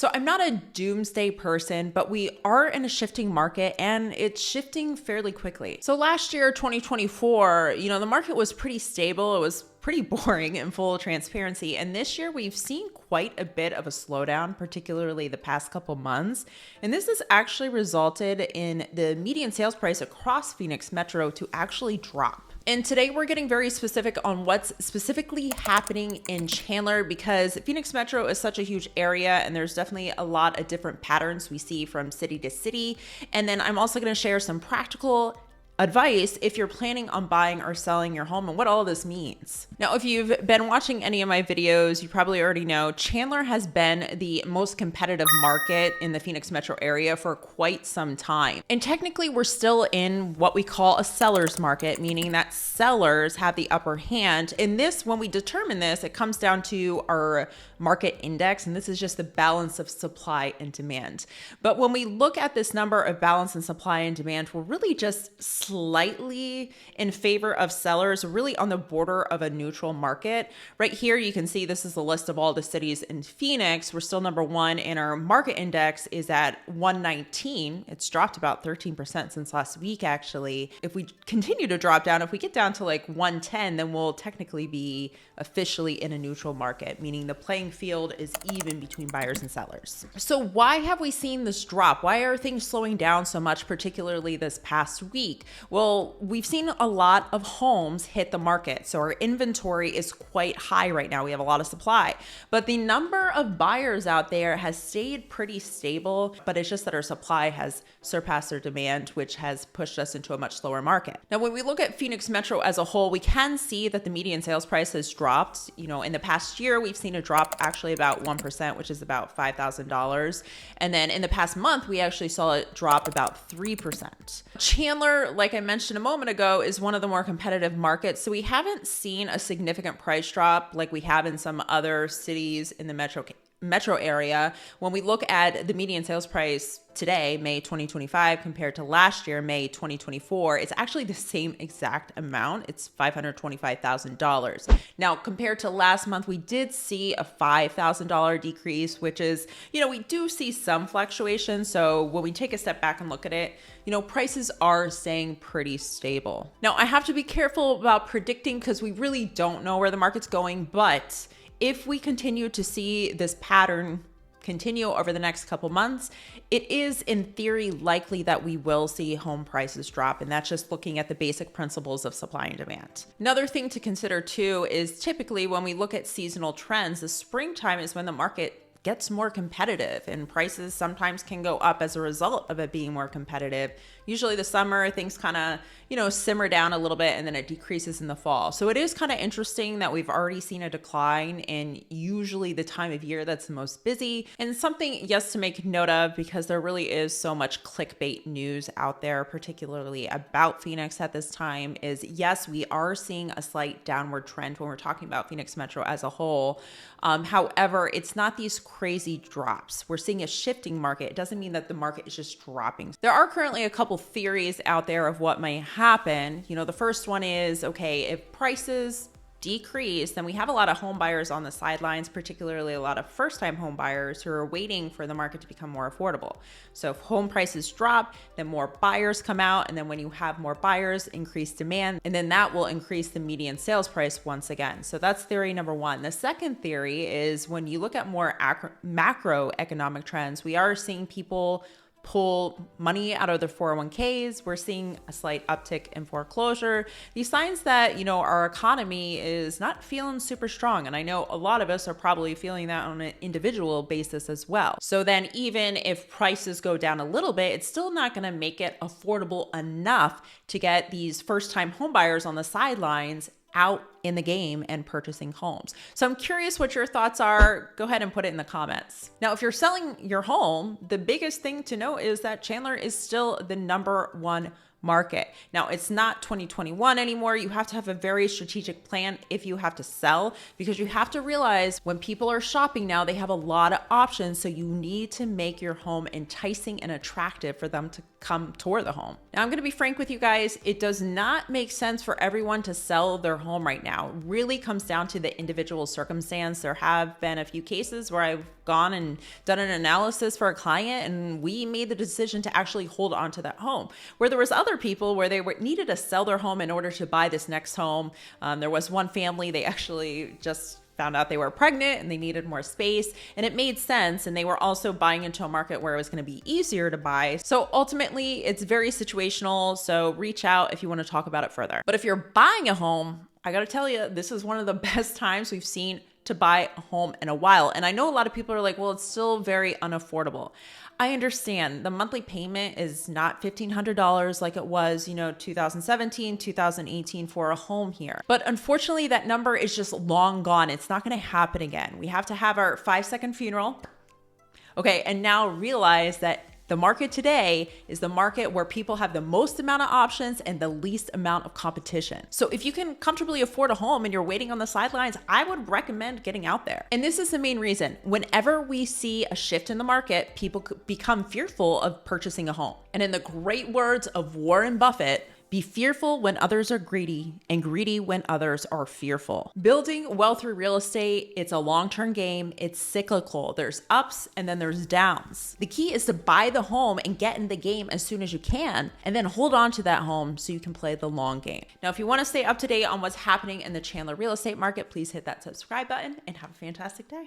So I'm not a doomsday person, but we are in a shifting market and it's shifting fairly quickly. So last year, 2024, the market was pretty stable. It was pretty boring in full transparency. And this year we've seen quite a bit of a slowdown, particularly the past couple months. And this has actually resulted in the median sales price across Phoenix Metro to actually drop. And today we're getting very specific on what's specifically happening in Chandler, because Phoenix Metro is such a huge area and there's definitely a lot of different patterns we see from city to city. And then I'm also going to share some practical advice if you're planning on buying or selling your home and what all this means. Now, if you've been watching any of my videos, you probably already know Chandler has been the most competitive market in the Phoenix metro area for quite some time. And technically, we're still in what we call a seller's market, meaning that sellers have the upper hand. In this, when we determine this, it comes down to our market index, and this is just the balance of supply and demand. But when we look at this number of balance and supply and demand, we're really just slightly in favor of sellers, really on the border of a neutral market. Right here, you can see this is the list of all the cities in Phoenix. We're still number one, and our market index is at 119. It's dropped about 13% since last week, actually. If we continue to drop down, if we get down to like 110, then we'll technically be officially in a neutral market, meaning the playing field is even between buyers and sellers. So why have we seen this drop? Why are things slowing down so much, particularly this past week? Well, we've seen a lot of homes hit the market. So our inventory is quite high right now. We have a lot of supply, but the number of buyers out there has stayed pretty stable, but it's just that our supply has surpassed our demand, which has pushed us into a much slower market. Now, when we look at Phoenix Metro as a whole, we can see that the median sales price has dropped. In the past year, we've seen a drop actually about 1%, which is about $5,000. And then in the past month, we actually saw it drop about 3%. Chandler, like I mentioned a moment ago, is one of the more competitive markets. So we haven't seen a significant price drop like we have in some other cities in the metro area. When we look at the median sales price today, May 2025, compared to last year, May 2024, it's actually the same exact amount. It's $525,000. Now, compared to last month, we did see a $5,000 decrease, which is, we do see some fluctuation. So when we take a step back and look at it, prices are staying pretty stable. Now, I have to be careful about predicting because we really don't know where the market's going, but if we continue to see this pattern continue over the next couple months, it is in theory likely that we will see home prices drop. And that's just looking at the basic principles of supply and demand. Another thing to consider too is typically when we look at seasonal trends, the springtime is when the market gets more competitive and prices sometimes can go up as a result of it being more competitive. Usually the summer, things kind of, simmer down a little bit and then it decreases in the fall. So it is kind of interesting that we've already seen a decline in usually the time of year that's the most busy. And something, yes, to make note of, because there really is so much clickbait news out there, particularly about Phoenix at this time, is yes, we are seeing a slight downward trend when we're talking about Phoenix Metro as a whole. However, it's not these crazy drops. We're seeing a shifting market. It doesn't mean that the market is just dropping. There are currently a couple theories out there of what may happen. The first one is, okay, if prices decrease, then we have a lot of home buyers on the sidelines, particularly a lot of first-time home buyers who are waiting for the market to become more affordable. So if home prices drop, then more buyers come out. And then when you have more buyers, increased demand, and then that will increase the median sales price once again. So that's theory number one. The second theory is when you look at more macroeconomic trends, we are seeing people pull money out of their 401ks. We're seeing a slight uptick in foreclosure. These signs that, our economy is not feeling super strong. And I know a lot of us are probably feeling that on an individual basis as well. So then even if prices go down a little bit, it's still not going to make it affordable enough to get these first-time home buyers on the sidelines out in the game and purchasing homes. So I'm curious what your thoughts are. Go ahead and put it in the comments. Now, if you're selling your home, the biggest thing to know is that Chandler is still the number one market. Now, it's not 2021 anymore. You have to have a very strategic plan if you have to sell, because you have to realize when people are shopping now, they have a lot of options. So you need to make your home enticing and attractive for them to come tour the home. Now, I'm going to be frank with you guys. It does not make sense for everyone to sell their home right now. It really comes down to the individual circumstance. There have been a few cases where I've gone and done an analysis for a client, and we made the decision to actually hold on to that home. Where there was other people where needed to sell their home in order to buy this next home. There was one family, they actually just found out they were pregnant and they needed more space, and it made sense. And they were also buying into a market where it was going to be easier to buy. So ultimately, it's very situational. So reach out if you want to talk about it further. But if you're buying a home, I got to tell you, this is one of the best times we've seen to buy a home in a while. And I know a lot of people are like, well, it's still very unaffordable. I understand the monthly payment is not $1,500 like it was, 2017, 2018 for a home here. But unfortunately, that number is just long gone. It's not going to happen again. We have to have our 5-second funeral. Okay. And now realize that the market today is the market where people have the most amount of options and the least amount of competition. So if you can comfortably afford a home and you're waiting on the sidelines, I would recommend getting out there. And this is the main reason. Whenever we see a shift in the market, people become fearful of purchasing a home. And in the great words of Warren Buffett, be fearful when others are greedy and greedy when others are fearful. Building wealth through real estate, it's a long-term game. It's cyclical. There's ups and then there's downs. The key is to buy the home and get in the game as soon as you can, and then hold on to that home so you can play the long game. Now, if you want to stay up to date on what's happening in the Chandler real estate market, please hit that subscribe button and have a fantastic day.